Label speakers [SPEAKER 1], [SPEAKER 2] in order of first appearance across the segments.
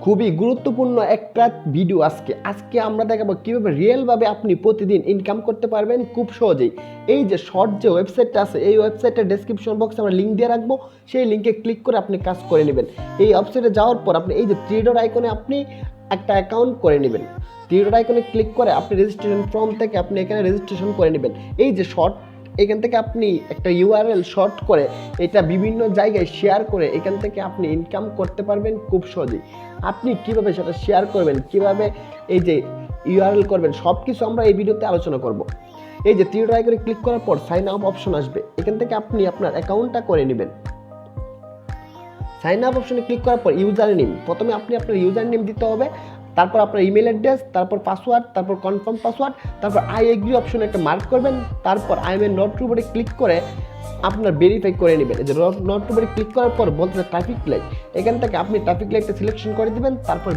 [SPEAKER 1] খুবই গুরুত্বপূর্ণ একটা ভিডিও আজকে আমরা দেখাবো কীভাবে রিয়েলভাবে আপনি প্রতিদিন ইনকাম করতে পারবেন খুব সহজেই। এই যে শর্ট যে ওয়েবসাইটটা আছে, এই ওয়েবসাইটের ডেসক্রিপশন বক্সে আমরা লিঙ্ক দিয়ে রাখবো, সেই লিঙ্কে ক্লিক করে আপনি কাজ করে নেবেন। এই ওয়েবসাইটে যাওয়ার পর আপনি এই যে থ্রি ডট আইকনে আপনি একটা অ্যাকাউন্ট করে নেবেন। থ্রি ডট আইকনে ক্লিক করে আপনি রেজিস্ট্রেশন ফর্ম থেকে আপনি এখানে রেজিস্ট্রেশন করে নেবেন। এই যে শর্ট, এখান থেকে আপনি একটা ইউআরএল শর্ট করে এটা বিভিন্ন জায়গায় শেয়ার করে এখান থেকে আপনি ইনকাম করতে পারবেন খুব সহজেই। আপনি কিভাবে সেটা শেয়ার করবেন, কিভাবে এই যে ইউআরএল করবেন, সব কিছু আমরা এই ভিডিওতে আলোচনা করব। এই যে থ্রি ডট আইকনে ক্লিক করার পর সাইন আপ অপশন আসবে, এখান থেকে আপনি আপনার অ্যাকাউন্টটা করে নেবেন। সাইন আপ অপশনে ক্লিক করার পর ইউজার নেম, প্রথমে আপনি আপনার ইউজার নেম দিতে হবে, তারপর আপনার ইমেল অ্যাড্রেস, তারপর পাসওয়ার্ড, তারপর কনফার্ম পাসওয়ার্ড, তারপর আই এগ্রি অপশনে একটা মার্ক করবেন, তারপর I am not a robot click করে আপনার ভেরিফাই করে নেবেন। এই যে নট টু বডি ক্লিক করার পর বলতে ট্রাফিক লাইট, এখান থেকে আপনি ট্রাফিক লাইটটা সিলেকশন করে দিবেন, তারপর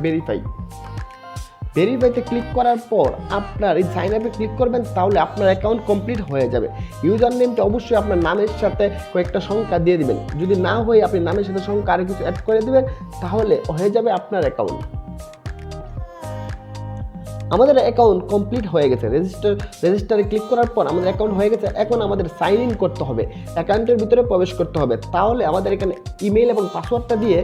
[SPEAKER 1] ভেরিফাইতে ক্লিক করার পর আপনার এই সাইন আপে ক্লিক করবেন, তাহলে আপনার অ্যাকাউন্ট কমপ্লিট হয়ে যাবে। ইউজার নেমটা অবশ্যই আপনার নামের সাথে কয়েকটা সংখ্যা দিয়ে দিবেন, যদি না হয় আপনি নামের সাথে সংখ্যা আরও কিছু অ্যাড করে দেবেন, তাহলে হয়ে যাবে আপনার অ্যাকাউন্ট। আমাদের অ্যাকাউন্ট কমপ্লিট হয়ে গেছে। রেজিস্টারে ক্লিক করার পর আমাদের অ্যাকাউন্ট হয়ে গেছে। এখন আমাদের সাইন ইন করতে হবে, অ্যাকাউন্টের ভিতরে প্রবেশ করতে হবে। তাহলে আমাদের এখানে ইমেল এবং পাসওয়ার্ডটা দিয়ে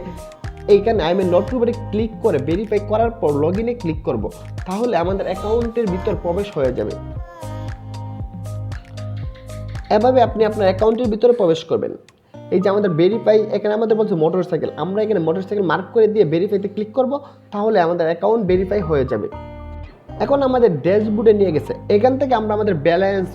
[SPEAKER 1] এইখানে I am not a robot click করে ভেরিফাই করার পর লগ ইনে ক্লিক করব, তাহলে আমাদের অ্যাকাউন্টের ভিতর প্রবেশ হয়ে যাবে। এভাবে আপনি আপনার অ্যাকাউন্টের ভিতরে প্রবেশ করবেন। এই যে আমাদের ভেরিফাই, এখানে আমাদের বলছে মোটরসাইকেল, আমরা এখানে মোটরসাইকেল মার্ক করে দিয়ে ভেরিফাইতে ক্লিক করব, তাহলে আমাদের অ্যাকাউন্ট ভেরিফাই হয়ে যাবে। এখন আমাদের ড্যাশবোর্ডে নিয়ে গেছে, এখান থেকে আমরা আমাদের ব্যালেন্স,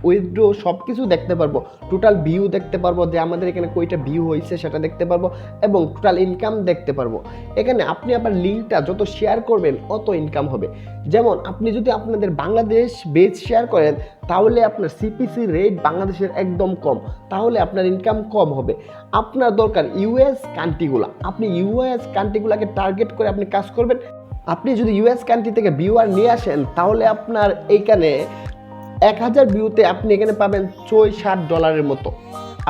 [SPEAKER 1] উইথড্র সব কিছু দেখতে পারবো, টোটাল ভিউ দেখতে পারবো, যে আমাদের এখানে কয়টা ভিউ হয়েছে সেটা দেখতে পারবো, এবং টোটাল ইনকাম দেখতে পারবো। এখানে আপনি আপনার লিঙ্কটা যত শেয়ার করবেন অত ইনকাম হবে। যেমন আপনি যদি আপনাদের বাংলাদেশ বেজ শেয়ার করেন, তাহলে আপনার সিপিসি রেট বাংলাদেশের একদম কম, তাহলে আপনার ইনকাম কম হবে। আপনার দরকার ইউএস কান্ট্রিগুলো, আপনি ইউএস কান্ট্রিগুলোকে টার্গেট করে আপনি কাজ করবেন। আপনি যদি ইউএস কান্ট্রি থেকে ভিউয়ার নিয়ে আসেন, তাহলে আপনার এইখানে 1000 ভিউতে আপনি এখানে পাবেন $60 মতো,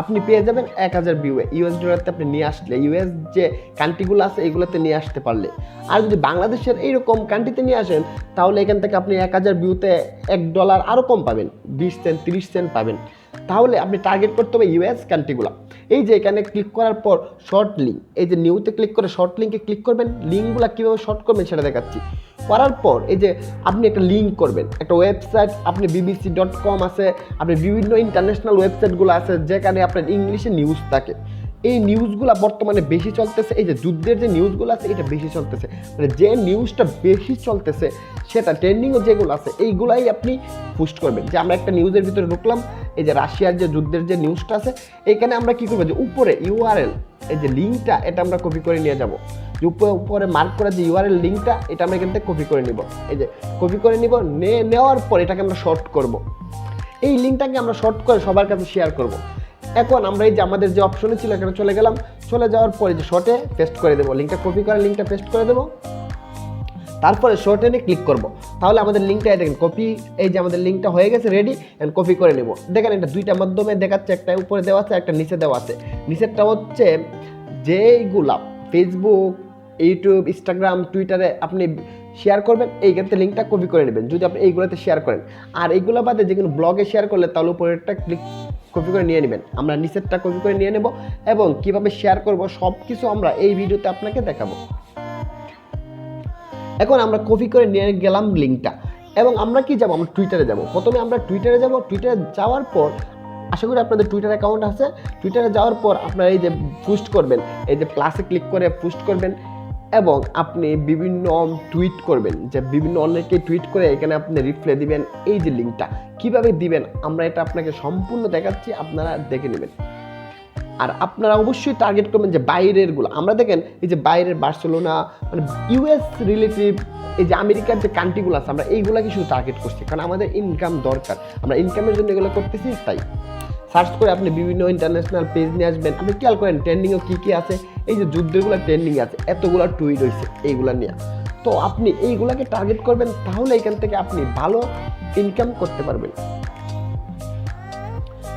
[SPEAKER 1] আপনি পেয়ে যাবেন 1000 ভিউয়ে। ইউএস ডলারতে আপনি নিয়ে আসলে, ইউএস যে কান্ট্রিগুলো আছে এইগুলোতে নিয়ে আসতে পারলে। আর যদি বাংলাদেশের এইরকম কান্ট্রিতে নিয়ে আসেন, তাহলে এখান থেকে আপনি 1000 ভিউতে $1 আরও কম পাবেন, 20 সেন্ট 30 সেন্ট পাবেন। তাহলে আপনি টার্গেট করতে হবে ইউএস কান্ট্রিগুলো। এই যে এখানে ক্লিক করার পর শর্ট লিঙ্ক, এই যে নিউতে ক্লিক করে শর্ট লিঙ্কে ক্লিক করবেন। লিঙ্কগুলো কীভাবে শর্ট করবেন সেটা দেখাচ্ছি। করার পর এই যে আপনি একটা লিঙ্ক করবেন, একটা ওয়েবসাইট, আপনি bbc.com আছে, আপনি বিভিন্ন ইন্টারন্যাশনাল ওয়েবসাইটগুলো আছে যেখানে আপনার ইংলিশে নিউজ থাকে। এই নিউজগুলো বর্তমানে বেশি চলতেছে, এই যে যুদ্ধের যে নিউজগুলো আছে এটা বেশি চলতেছে, মানে যে নিউজটা বেশি চলতেছে সেটা ট্রেন্ডিংও যেগুলো আছে এইগুলাই আপনি পোস্ট করবেন। যে আমরা একটা নিউজের ভিতরে ঢুকলাম, এই যে রাশিয়ার যে যুদ্ধের যে নিউজটা আছে, এখানে আমরা কী করবো, যে উপরে ইউআরএল, এই যে লিঙ্কটা এটা আমরা কপি করে নিয়ে যাব, যে উপরে মার্ক করা যে ইউআরএল লিঙ্কটা এটা আমরা এখান থেকে কপি করে নিব। এই যে কপি করে নিব, নেওয়ার পর এটাকে আমরা শর্ট করব, এই লিঙ্কটাকে আমরা শর্ট করে সবার কাছে শেয়ার করব। এখন আমরা এই যে আমাদের যে অপশনে ছিল এখানে চলে গেলাম, চলে যাওয়ার পরে যে শর্টে পেস্ট করে দেবো, লিঙ্কটা কপি করে লিঙ্কটা পেস্ট করে দেবো, তারপরে শর্ট এনে ক্লিক করব, তাহলে আমাদের লিঙ্কটা দেখেন কপি, এই যে আমাদের লিঙ্কটা হয়ে গেছে রেডি, এন্ড কপি করে নেব। দেখেন এটা দুইটা মাধ্যমে দেখাচ্ছে, একটা উপরে দেওয়া আছে, একটা নিচে দেওয়া আছে। নিচেরটা হচ্ছে যেইগুলা ফেসবুক, ইউটিউব, ইনস্টাগ্রাম, টুইটারে আপনি শেয়ার করবেন, এইখানে লিঙ্কটা কপি করে নেবেন যদি আপনি এইগুলোতে শেয়ার করেন। আর এইগুলো বাদে যে কোনো ব্লগে শেয়ার করলে তাহলে উপরেরটা ক্লিক কপি করে নিয়ে নেবেন, আমরা নিচেরটা কপি করে নিয়ে নেব, এবং কিভাবে শেয়ার করব সব কিছু আমরা এই ভিডিওতে আপনাকে দেখাবো। এখন আমরা কপি করে নিয়ে গেলাম লিঙ্কটা, এবং আমরা কি যাব, আমরা টুইটারে যাব। প্রথমে আমরা টুইটারে যাব, টুইটারে যাওয়ার পর আশা করি আপনাদের টুইটার অ্যাকাউন্ট আছে। টুইটারে যাওয়ার পর আপনারা এই যে পোস্ট করবেন, এই যে প্লাসে ক্লিক করে পোস্ট করবেন, এবং আপনি বিভিন্ন টুইট করবেন, যে বিভিন্ন অনেকে টুইট করে এখানে আপনি রিপ্লাই দিবেন। এই যে লিঙ্কটা কীভাবে দিবেন আমরা এটা আপনাকে সম্পূর্ণ দেখাচ্ছি, আপনারা দেখে নেবেন। আর আপনারা অবশ্যই টার্গেট করবেন যে বাইরেরগুলো, আমরা দেখেন এই যে বাইরের বার্সেলোনা, মানে ইউএস রিলেটিভ, এই যে আমেরিকার যে কান্ট্রিগুলো আছে, আমরা এইগুলোকে শুধু টার্গেট করছি, কারণ আমাদের ইনকাম দরকার, আমরা ইনকামের জন্য এগুলো করতেছি। তাই সার্চ করে আপনি বিভিন্ন ইন্টারন্যাশনাল পেজ নিয়ে আসবেন। আপনি খেয়াল করেন ট্রেন্ডিংও কী কী আছে, এই যে যুদ্ধগুলো ট্রেন্ডিং আছে, এতগুলো টুইট হয়েছে এইগুলো নিয়ে, তো আপনি এইগুলোকে টার্গেট করবেন, তাহলে এখান থেকে আপনি ভালো ইনকাম করতে পারবেন।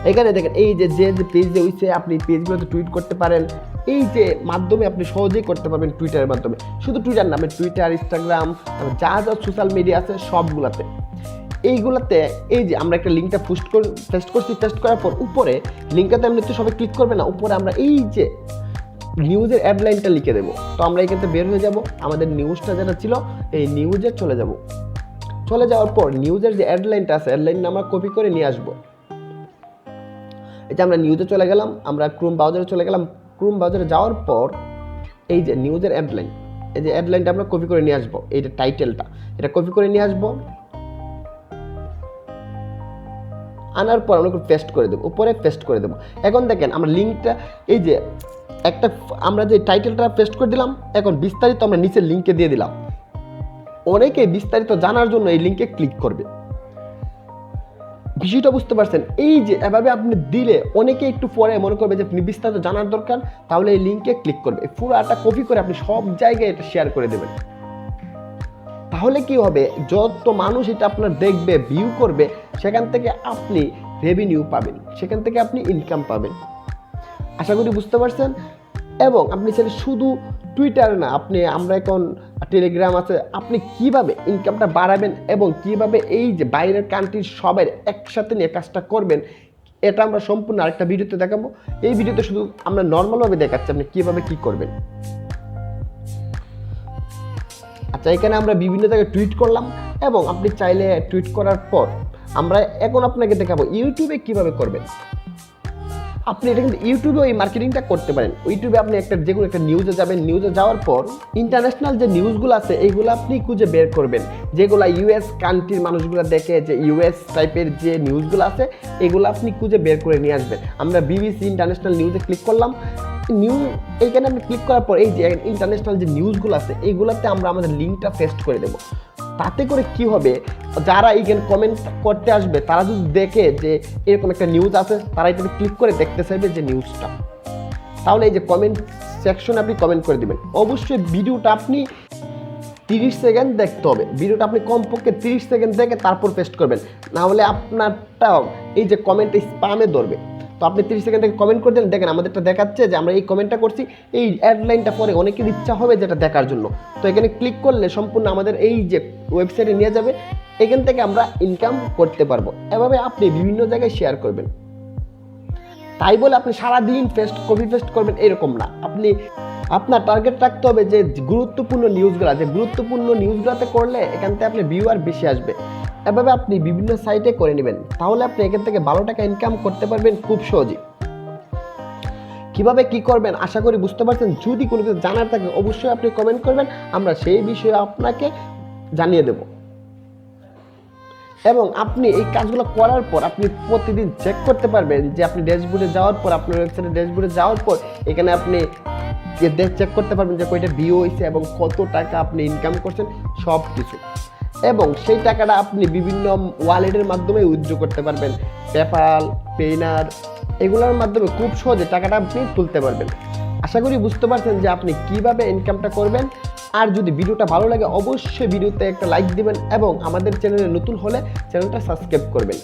[SPEAKER 1] এখানে দেখেন এই যে পেজ হয়েছে, আপনি পেজগুলোতে টুইট করতে পারেন, এই যে মাধ্যমে আপনি সহজেই করতে পারবেন টুইটারের মাধ্যমে। শুধু টুইটার নামে টুইটার, ইনস্টাগ্রাম, যা সোশ্যাল মিডিয়া আছে সবগুলাতে। এইগুলাতে এই যে আমরা একটা লিঙ্কটা পেস্ট করছি, পেস্ট করার পর উপরে লিঙ্কটাতে এমনি তো সবাই ক্লিক করবে না, উপরে আমরা এই যে নিউজের অ্যাডলাইনটা লিখে দেবো। তো আমরা এখান থেকে বের হয়ে যাব, আমাদের নিউজটা যেটা ছিল এই নিউজে চলে যাব। চলে যাওয়ার পর নিউজের যে অ্যাডলাইনটা আছে অ্যাডলাইনটা আমরা কপি করে নিয়ে আসবো। এই যে আমরা নিউজে চলে গেলাম, আমরা ক্রোম ব্রাউজারে চলে গেলাম। ক্রোম ব্রাউজারে যাওয়ার পর এই যে নিউজের অ্যাডলাইন, এই যে অ্যাডলাইনটা আমরা কপি করে নিয়ে আসবো। এই যে টাইটেলটা এটা কপি করে নিয়ে আসবো, আনার পর আমরা পেস্ট করে দেবো, উপরে পেস্ট করে দেবো। এখন দেখেন আমরা লিঙ্কটা এই যে একটা আমরা যে টাইটেলটা পেস্ট করে দিলাম, এখন বিস্তারিত আমরা নিচের লিঙ্কে দিয়ে দিলাম। অনেকে বিস্তারিত জানার জন্য এই লিঙ্কে ক্লিক করবে। বিষয়টা বুঝতে পারছেন? এই যে এভাবে আপনি দিলে অনেকে একটু পরে মনে করবে যে আপনি বিস্তারিত জানার দরকার, তাহলে এই লিঙ্কে ক্লিক করবে। পুরোটা কপি করে আপনি সব জায়গায় এটা শেয়ার করে দেবেন। তাহলে কি হবে, যত মানুষ এটা আপনার দেখবে, ভিউ করবে, সেখান থেকে আপনি রেভিনিউ পাবেন, সেখান থেকে আপনি ইনকাম পাবেন। আশা করি বুঝতে পারছেন। এবং আপনি চাইলে শুধু টুইটার না, আমরা এখন টেলিগ্রাম আছে, আপনি কিভাবে ইনকামটা বাড়াবেন এবং কিভাবে এই যে বাইরের কান্ট্রির সবাই একসাথে নিয়ে কাজটা করবেন, এটা আমরা সম্পূর্ণ আরেকটা ভিডিওতে দেখাবো। এই ভিডিওতে শুধু আমরা নর্মালভাবে দেখাচ্ছি আপনি কিভাবে কি করবেন। আচ্ছা, এখানে আমরা বিভিন্ন জায়গায় টুইট করলাম এবং আপনি চাইলে টুইট করার পর আমরা এখন আপনাকে দেখাবো ইউটিউবে কিভাবে করবেন। আপনি এটা কিন্তু ইউটিউবেও এই মার্কেটিংটা করতে পারেন। ইউটিউবে আপনি যে কোনো একটা নিউজে যাবেন, নিউজে যাওয়ার পর ইন্টারন্যাশনাল যে নিউজগুলো আছে এইগুলো আপনি খুঁজে বের করবেন, যেগুলো ইউএস কান্ট্রির মানুষগুলো দেখে, যে ইউএস টাইপের যে নিউজগুলো আছে এগুলো আপনি খুঁজে বের করে নিয়ে আসবেন। আমরা বিবিসি ইন্টারন্যাশনাল নিউজে ক্লিক করলাম, এইখানে আপনি ক্লিক করার পর এই যে ইন্টারন্যাশনাল যে নিউজগুলো আছে এইগুলোতে আমরা আমাদের লিঙ্কটা পেস্ট করে দেবো। তাতে করে কি হবে, যারা এইখানে কমেন্ট করতে আসবে তারা যদি দেখে যে এরকম একটা নিউজ আছে, তারা এটাতে ক্লিক করে দেখতে চাইবে যে নিউজটা। তাহলে এই যে কমেন্ট সেকশনে আপনি কমেন্ট করে দিবেন। অবশ্যই ভিডিওটা আপনি 30 সেকেন্ড দেখতে হবে, ভিডিওটা আপনি কমপক্ষে 30 সেকেন্ড দেখে তারপর পেস্ট করবেন, না হলে আপনারটাও এই যে কমেন্ট স্প্যামে ধরবে। তো আপনি 30 সেকেন্ড থেকে কমেন্ট করে দেন, দেখেন আমাদেরটা দেখাচ্ছে যে আমরা এই কমেন্টটা করছি, এই অ্যাডলাইনটা পরে অনেকের ইচ্ছা হবে যেটা দেখার জন্য। তো এখানে ক্লিক করলে সম্পূর্ণ আমাদের এই যে ওয়েবসাইটে নিয়ে যাবে, এখান থেকে আমরা ইনকাম করতে পারবো। এভাবে আপনি বিভিন্ন জায়গায় শেয়ার করবেন। তাই বলে আপনি সারাদিন কপি পেস্ট করবেন এরকম না। আপনার টার্গেট রাখতে হবে যে গুরুত্বপূর্ণ নিউজগুলোতে করলে এখান থেকে আপনি ভিউয়ার বেশি আসবে। এভাবে আপনি বিভিন্ন সাইটে করে নেবেন, তাহলে আপনি এখান থেকে ভালো টাকা ইনকাম করতে পারবেন খুব সহজেই। কিভাবে কি করবেন আশা করি বুঝতে পারছেন। যদি কোনো কিছু জানার থাকে অবশ্যই আপনি কমেন্ট করবেন, আমরা সেই বিষয়ে আপনাকে জানিয়ে দেব। এবং আপনি এই কাজগুলো করার পর আপনি প্রতিদিন চেক করতে পারবেন যে আপনি ড্যাশবোর্ডে যাওয়ার পর, আপনার ওয়েবসাইটে ড্যাশবোর্ডে যাওয়ার পর এখানে আপনি চেক করতে পারবেন যে কয়টা ভিউ হয়েছে এবং কত টাকা আপনি ইনকাম করছেন সব কিছু। এবং সেই টাকাটা আপনি বিভিন্ন ওয়ালেটের মাধ্যমে উইথড্র করতে পারবেন, পেপ্যাল, পেইনার, এগুলোর মাধ্যমে খুব সহজে টাকাটা আপনি তুলতে পারবেন। আশা করি বুঝতে পারছেন যে আপনি কিভাবে ইনকামটা করবেন। আর যদি ভিডিওটা ভালো লাগে অবশ্যই ভিডিওতে একটা লাইক দিবেন এবং আমাদের চ্যানেলে নতুন হলে চ্যানেলটা সাবস্ক্রাইব করবেন।